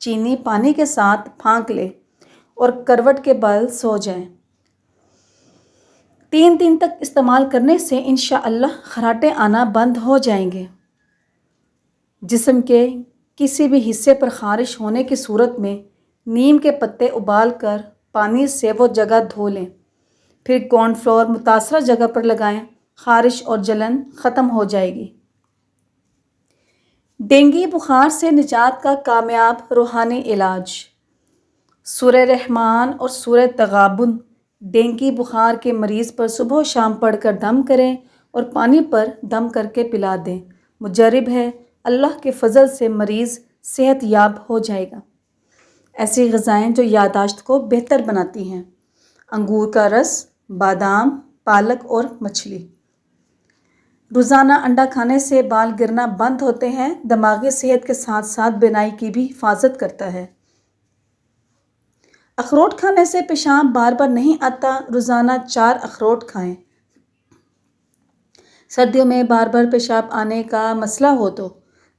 چینی پانی کے ساتھ پھانک لیں اور کروٹ کے بل سو جائیں۔ 3 دن تک استعمال کرنے سے انشاءاللہ خراٹے آنا بند ہو جائیں گے۔ جسم کے کسی بھی حصے پر خارش ہونے کی صورت میں نیم کے پتے ابال کر پانی سے وہ جگہ دھو لیں، پھر کارن فلور متاثرہ جگہ پر لگائیں، خارش اور جلن ختم ہو جائے گی۔ ڈینگی بخار سے نجات کا کامیاب روحانی علاج۔ سورہ رحمان اور سورہ تغابن ڈینگی بخار کے مریض پر صبح و شام پڑھ کر دم کریں اور پانی پر دم کر کے پلا دیں۔ مجرب ہے، اللہ کے فضل سے مریض صحت یاب ہو جائے گا۔ ایسی غذائیں جو یادداشت کو بہتر بناتی ہیں: انگور کا رس، بادام، پالک اور مچھلی۔ روزانہ انڈا کھانے سے بال گرنا بند ہوتے ہیں، دماغی صحت کے ساتھ ساتھ بینائی کی بھی حفاظت کرتا ہے۔ اخروٹ کھانے سے پیشاب بار بار نہیں آتا، روزانہ 4 اخروٹ کھائیں۔ سردیوں میں بار بار پیشاب آنے کا مسئلہ ہو تو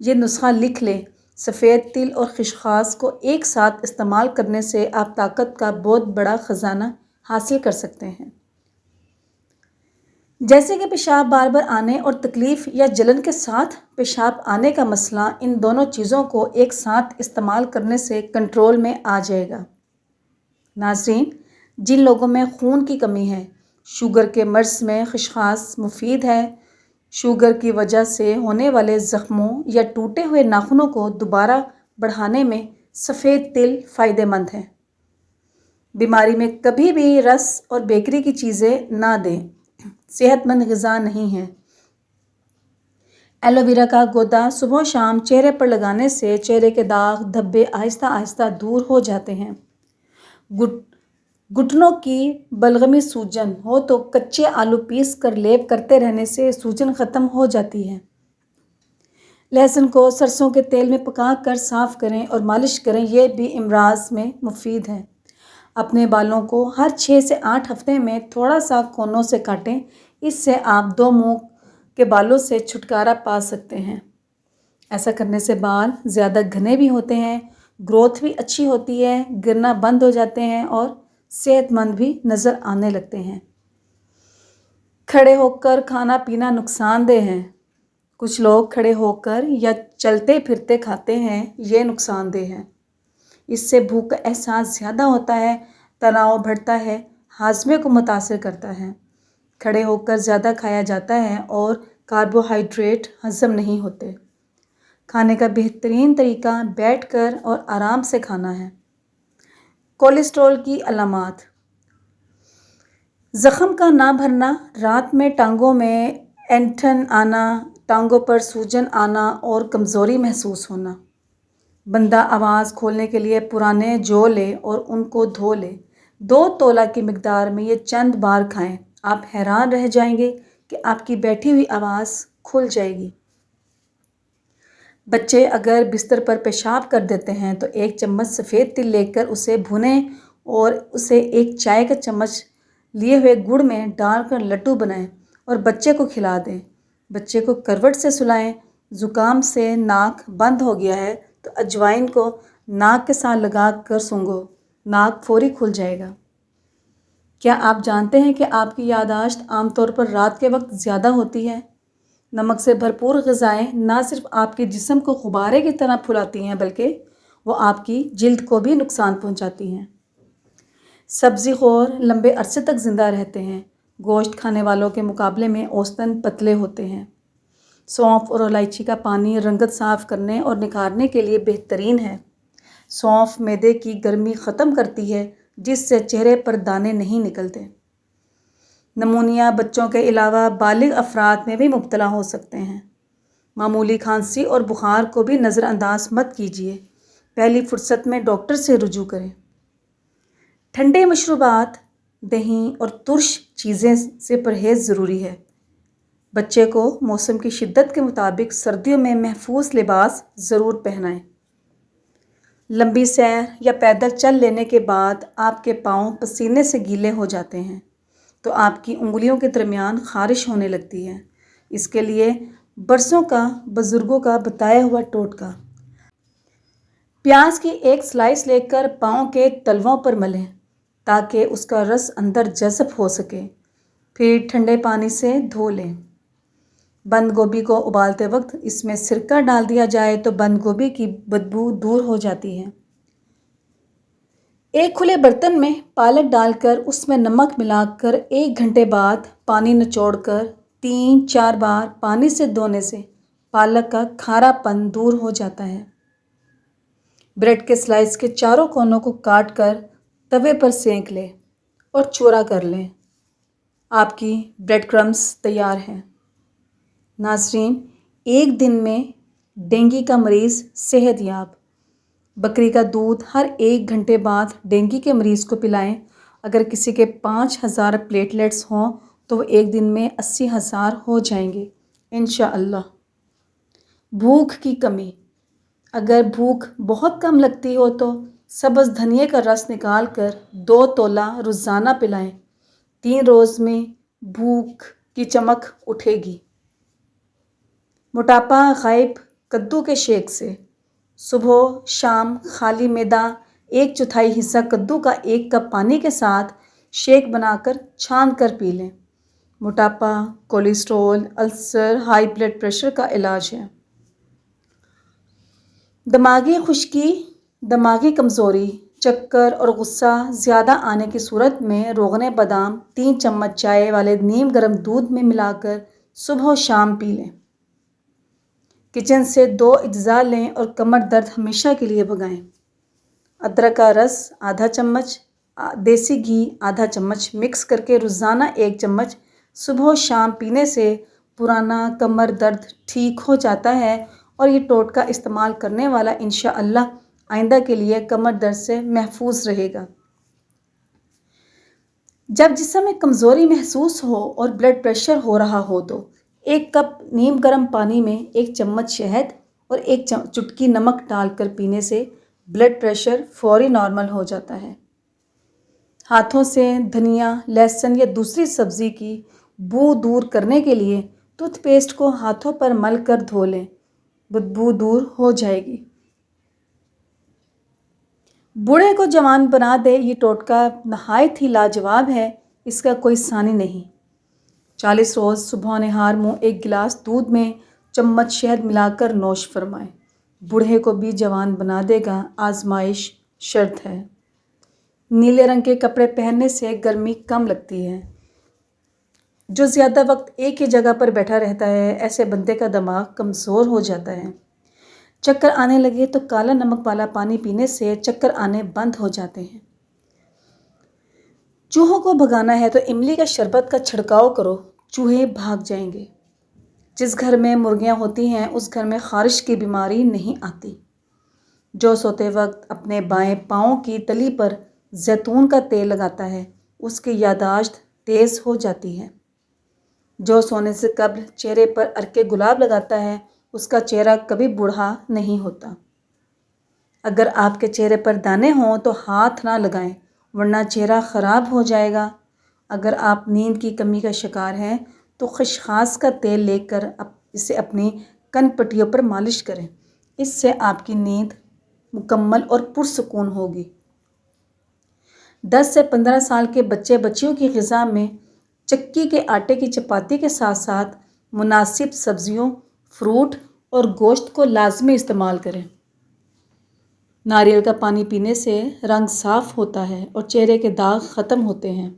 یہ نسخہ لکھ لیں۔ سفید تل اور خشخاش کو ایک ساتھ استعمال کرنے سے آپ طاقت کا بہت بڑا خزانہ حاصل کر سکتے ہیں۔ جیسے کہ پیشاب بار بار آنے اور تکلیف یا جلن کے ساتھ پیشاب آنے کا مسئلہ، ان دونوں چیزوں کو ایک ساتھ استعمال کرنے سے کنٹرول میں آ جائے گا۔ ناظرین، جن لوگوں میں خون کی کمی ہے، شوگر کے مرض میں خشخاش مفید ہے۔ شوگر کی وجہ سے ہونے والے زخموں یا ٹوٹے ہوئے ناخنوں کو دوبارہ بڑھانے میں سفید تل فائدہ مند ہے۔ بیماری میں کبھی بھی رس اور بیکری کی چیزیں نہ دیں، صحت مند غذا نہیں ہے۔ ایلو ویرا کا گودا صبح و شام چہرے پر لگانے سے چہرے کے داغ دھبے آہستہ آہستہ دور ہو جاتے ہیں۔ گھٹنوں کی بلغمی سوجن ہو تو کچے آلو پیس کر لیپ کرتے رہنے سے سوجن ختم ہو جاتی ہے۔ لہسن کو سرسوں کے تیل میں پکا کر صاف کریں اور مالش کریں، یہ بھی امراض میں مفید ہے۔ اپنے بالوں کو ہر 6 سے 8 ہفتے میں تھوڑا سا کونوں سے کاٹیں، اس سے آپ 2 منہ کے بالوں سے چھٹکارا پا سکتے ہیں۔ ایسا کرنے سے بال زیادہ گھنے بھی ہوتے ہیں، گروتھ بھی اچھی ہوتی ہے، گرنا بند ہو جاتے ہیں اور صحت مند بھی نظر آنے لگتے ہیں۔ کھڑے ہو کر کھانا پینا نقصان دہ ہے۔ کچھ لوگ کھڑے ہو کر یا چلتے پھرتے کھاتے ہیں، یہ نقصان دہ ہے۔ اس سے بھوک کا احساس زیادہ ہوتا ہے، تناؤ بڑھتا ہے، ہاضمے کو متاثر کرتا ہے۔ کھڑے ہو کر زیادہ کھایا جاتا ہے اور کاربوہائیڈریٹ ہضم نہیں ہوتے۔ کھانے کا بہترین طریقہ بیٹھ کر اور آرام سے کھانا ہے۔ کولیسٹرول کی علامات: زخم کا نہ بھرنا، رات میں ٹانگوں میں اینٹھن آنا، ٹانگوں پر سوجن آنا اور کمزوری محسوس ہونا۔ بندہ آواز کھولنے کے لیے پرانے جو لے اور ان کو دھو لے۔ 2 تولہ کی مقدار میں یہ چند بار کھائیں، آپ حیران رہ جائیں گے کہ آپ کی بیٹھی ہوئی آواز کھل جائے گی۔ بچے اگر بستر پر پیشاب کر دیتے ہیں تو 1 چمچ سفید تل لے کر اسے بھونیں اور اسے 1 چائے کا چمچ لیے ہوئے گڑ میں ڈال کر لڈو بنائیں اور بچے کو کھلا دیں۔ بچے کو کروٹ سے سلائیں۔ زکام سے ناک بند ہو گیا ہے تو اجوائن کو ناک کے ساتھ لگا کر سونگھو، ناک فوری کھل جائے گا۔ کیا آپ جانتے ہیں کہ آپ کی یادداشت عام طور پر رات کے وقت زیادہ ہوتی ہے؟ نمک سے بھرپور غذائیں نہ صرف آپ کے جسم کو غبارے کی طرح پھلاتی ہیں بلکہ وہ آپ کی جلد کو بھی نقصان پہنچاتی ہیں۔ سبزی خور لمبے عرصے تک زندہ رہتے ہیں، گوشت کھانے والوں کے مقابلے میں اوسطاً پتلے ہوتے ہیں۔ سونف اور الائچی کا پانی رنگت صاف کرنے اور نکھارنے کے لیے بہترین ہے۔ سونف معدے کی گرمی ختم کرتی ہے جس سے چہرے پر دانے نہیں نکلتے۔ نمونیا بچوں کے علاوہ بالغ افراد میں بھی مبتلا ہو سکتے ہیں۔ معمولی کھانسی اور بخار کو بھی نظر انداز مت کیجیے، پہلی فرصت میں ڈاکٹر سے رجوع کریں۔ ٹھنڈے مشروبات، دہی اور ترش چیزیں سے پرہیز ضروری ہے۔ بچے کو موسم کی شدت کے مطابق سردیوں میں محفوظ لباس ضرور پہنائیں۔ لمبی سیر یا پیدل چل لینے کے بعد آپ کے پاؤں پسینے سے گیلے ہو جاتے ہیں تو آپ کی انگلیوں کے درمیان خارش ہونے لگتی ہے۔ اس کے لیے برسوں کا بزرگوں کا بتایا ہوا ٹوٹکا: پیاز کی ایک سلائس لے کر پاؤں کے تلووں پر ملیں تاکہ اس کا رس اندر جذب ہو سکے، پھر ٹھنڈے پانی سے دھو لیں۔ بند گوبھی کو ابالتے وقت اس میں سرکہ ڈال دیا جائے تو بند گوبھی کی بدبو دور ہو جاتی ہے۔ ایک کھلے برتن میں پالک ڈال کر اس میں نمک ملا کر 1 گھنٹے بعد پانی نچوڑ کر 3-4 بار پانی سے دھونے سے پالک کا کھارا پن دور ہو جاتا ہے۔ بریڈ کے سلائس کے چاروں کونوں کو کاٹ کر توے پر سینک لیں اور چورا کر لیں۔ آپ کی بریڈ کرمز تیار ہیں۔ ناظرین، ایک دن میں ڈینگی کا مریض صحت یاب۔ بکری کا دودھ ہر 1 گھنٹے بعد ڈینگی کے مریض کو پلائیں۔ اگر کسی کے 5000 پلیٹلیٹس ہوں تو وہ ایک دن میں 80,000 ہو جائیں گے انشاءاللہ۔ بھوک کی کمی۔ اگر بھوک بہت کم لگتی ہو تو سبز دھنیے کا رس نکال کر 2 تولہ روزانہ پلائیں۔ 3 روز میں بھوک کی چمک اٹھے گی۔ موٹاپا غائب کدو کے شیک سے۔ صبح شام خالی معدہ 1/4 حصہ کدو کا 1 کپ پانی کے ساتھ شیک بنا کر چھان کر پی لیں۔ موٹاپا، کولیسٹرول، السر، ہائی بلڈ پریشر کا علاج ہے۔ دماغی خشکی، دماغی کمزوری، چکر اور غصہ زیادہ آنے کی صورت میں روغن بادام 3 چمچ چائے والے نیم گرم دودھ میں ملا کر صبح و شام پی لیں۔ کچن سے 2 اجزاء لیں اور کمر درد ہمیشہ کے لیے بھگائیں۔ ادرک کا رس آدھا چمچ، دیسی گھی آدھا چمچ مکس کر کے روزانہ 1 چمچ صبح و شام پینے سے پرانا کمر درد ٹھیک ہو جاتا ہے اور یہ ٹوٹکا استعمال کرنے والا انشاءاللہ آئندہ کے لیے کمر درد سے محفوظ رہے گا۔ جب جسم میں کمزوری محسوس ہو اور بلڈ پریشر ہو رہا ہو تو 1 کپ نیم گرم پانی میں 1 چمچ شہد اور 1 چٹکی نمک ڈال کر پینے سے بلڈ پریشر فوری نارمل ہو جاتا ہے۔ ہاتھوں سے دھنیا، لہسن یا دوسری سبزی کی بو دور کرنے کے لیے ٹوتھ پیسٹ کو ہاتھوں پر مل کر دھو لیں، بدبو دور ہو جائے گی۔ بوڑھے کو جوان بنا دے یہ ٹوٹکا نہایت ہی لاجواب ہے، اس کا کوئی ثانی نہیں۔ 40 روز صبح نہار منہ 1 گلاس دودھ میں چمچ شہد ملا کر نوش فرمائیں، بوڑھے کو بھی جوان بنا دے گا، آزمائش شرط ہے۔ نیلے رنگ کے کپڑے پہننے سے گرمی کم لگتی ہے۔ جو زیادہ وقت ایک ہی جگہ پر بیٹھا رہتا ہے ایسے بندے کا دماغ کمزور ہو جاتا ہے۔ چکر آنے لگے تو کالا نمک والا پانی پینے سے چکر آنے بند ہو جاتے ہیں۔ چوہوں کو بھگانا ہے تو املی کا شربت کا چھڑکاؤ کرو، چوہے بھاگ جائیں گے۔ جس گھر میں مرغیاں ہوتی ہیں اس گھر میں خارش کی بیماری نہیں آتی۔ جو سوتے وقت اپنے بائیں پاؤں کی تلی پر زیتون کا تیل لگاتا ہے اس کی یادداشت تیز ہو جاتی ہے۔ جو سونے سے قبل چہرے پر عرق گلاب لگاتا ہے اس کا چہرہ کبھی بوڑھا نہیں ہوتا۔ اگر آپ کے چہرے پر دانے ہوں تو ہاتھ نہ لگائیں ورنہ چہرہ خراب ہو جائے گا۔ اگر آپ نیند کی کمی کا شکار ہیں تو خسخاس کا تیل لے کر اسے اپنی کن پٹیوں پر مالش کریں، اس سے آپ کی نیند مکمل اور پرسکون ہوگی۔ 10 سے 15 سال کے بچے بچیوں کی غذا میں چکی کے آٹے کی چپاتی کے ساتھ ساتھ مناسب سبزیوں، فروٹ اور گوشت کو لازمی استعمال کریں۔ ناریل کا پانی پینے سے رنگ صاف ہوتا ہے اور چہرے کے داغ ختم ہوتے ہیں۔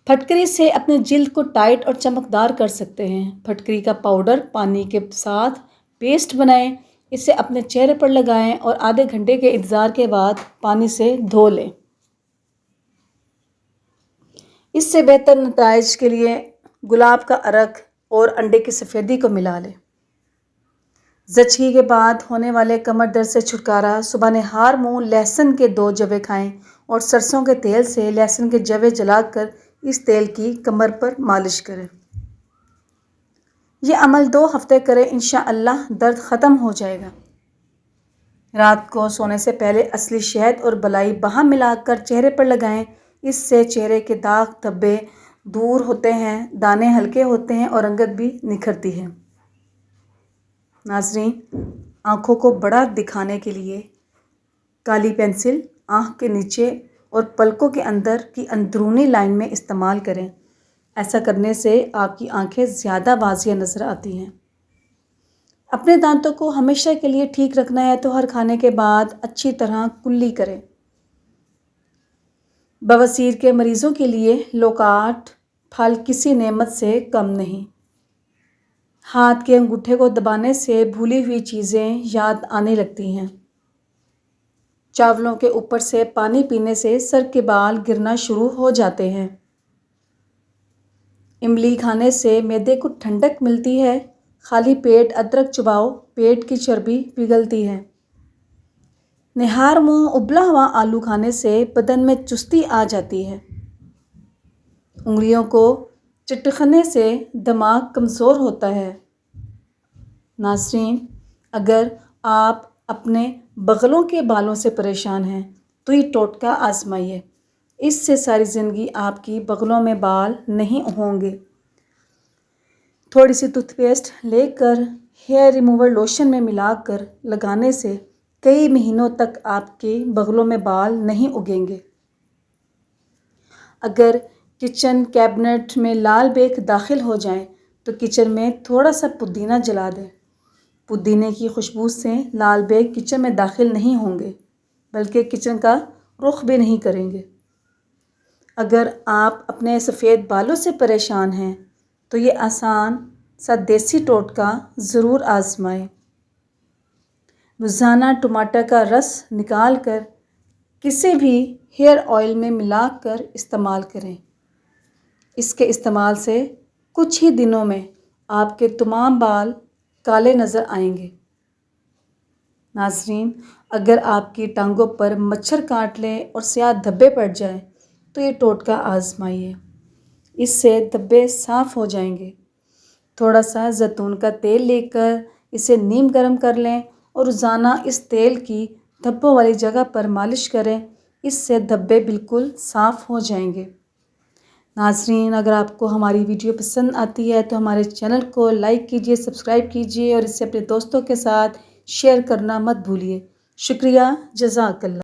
پھٹکری سے اپنے جلد کو ٹائٹ اور چمکدار کر سکتے ہیں۔ پھٹکری کا پاؤڈر پانی کے ساتھ پیسٹ بنائیں، اسے اپنے چہرے پر لگائیں اور آدھے گھنٹے کے انتظار کے بعد پانی سے دھو لیں۔ اس سے بہتر نتائج کے لیے گلاب کا عرق اور انڈے کی سفیدی کو ملا لیں۔ زچگی کے بعد ہونے والے کمر درد سے چھٹکارا۔ صبح نہار منہ لہسن کے 2 جوے کھائیں اور سرسوں کے تیل سے لہسن کے جوے جلا کر اس تیل کی کمر پر مالش کریں۔ یہ عمل 2 ہفتے کریں، انشاءاللہ درد ختم ہو جائے گا۔ رات کو سونے سے پہلے اصلی شہد اور بلائی باہم ملا کر چہرے پر لگائیں، اس سے چہرے کے داغ دھبے دور ہوتے ہیں، دانے ہلکے ہوتے ہیں اور رنگت بھی نکھرتی ہے۔ ناظرین، آنکھوں کو بڑا دکھانے کے لیے کالی پینسل آنکھ کے نیچے اور پلکوں کے اندر کی اندرونی لائن میں استعمال کریں۔ ایسا کرنے سے آپ کی آنکھیں زیادہ واضح نظر آتی ہیں۔ اپنے دانتوں کو ہمیشہ کے لیے ٹھیک رکھنا ہے تو ہر کھانے کے بعد اچھی طرح کلی کریں۔ بواسیر کے مریضوں کے لیے لوکاٹ پھل کسی نعمت سے کم نہیں۔ ہاتھ کے انگوٹھے کو دبانے سے بھولی ہوئی چیزیں یاد آنے لگتی ہیں۔ چاولوں کے اوپر سے پانی پینے سے سر کے بال گرنا شروع ہو جاتے ہیں۔ املی کھانے سے معدے کو ٹھنڈک ملتی ہے۔ خالی پیٹ ادرک چباؤ، پیٹ کی چربی پگھلتی ہے۔ نہار منہ ابلا ہوا آلو کھانے سے بدن میں چستی آ جاتی ہے۔ انگلیوں کو چٹکنے سے دماغ کمزور ہوتا ہے۔ ناظرین، اگر آپ اپنے بغلوں کے بالوں سے پریشان ہیں تو یہ ٹوٹکا آزمائیے۔ اس سے ساری زندگی آپ کی بغلوں میں بال نہیں ہوں گے۔ تھوڑی سی ٹوتھ پیسٹ لے کر ہیئر ریموور لوشن میں ملا کر لگانے سے کئی مہینوں تک آپ کے بغلوں میں بال نہیں اگیں گے۔ اگر کچن کیبنٹ میں لال بیگ داخل ہو جائیں تو کچن میں تھوڑا سا پودینہ جلا دیں۔ پودینے کی خوشبو سے لال بیگ کچن میں داخل نہیں ہوں گے بلکہ کچن کا رخ بھی نہیں کریں گے۔ اگر آپ اپنے سفید بالوں سے پریشان ہیں تو یہ آسان سا دیسی ٹوٹکا ضرور آزمائیں۔ روزانہ ٹماٹر کا رس نکال کر کسی بھی ہیئر آئل میں ملا کر استعمال کریں۔ اس کے استعمال سے کچھ ہی دنوں میں آپ کے تمام بال کالے نظر آئیں گے۔ ناظرین، اگر آپ کی ٹانگوں پر مچھر کاٹ لیں اور سیاہ دھبے پڑ جائیں تو یہ ٹوٹکا آزمائیے۔ اس سے دھبے صاف ہو جائیں گے۔ تھوڑا سا زیتون کا تیل لے کر اسے نیم گرم کر لیں اور روزانہ اس تیل کی دھبوں والی جگہ پر مالش کریں۔ اس سے دھبے بالکل صاف ہو جائیں گے۔ ناظرین، اگر آپ کو ہماری ویڈیو پسند آتی ہے تو ہمارے چینل کو لائک کیجیے، سبسکرائب کیجیے اور اسے اپنے دوستوں کے ساتھ شیئر کرنا مت بھولیے۔ شکریہ، جزاک اللہ۔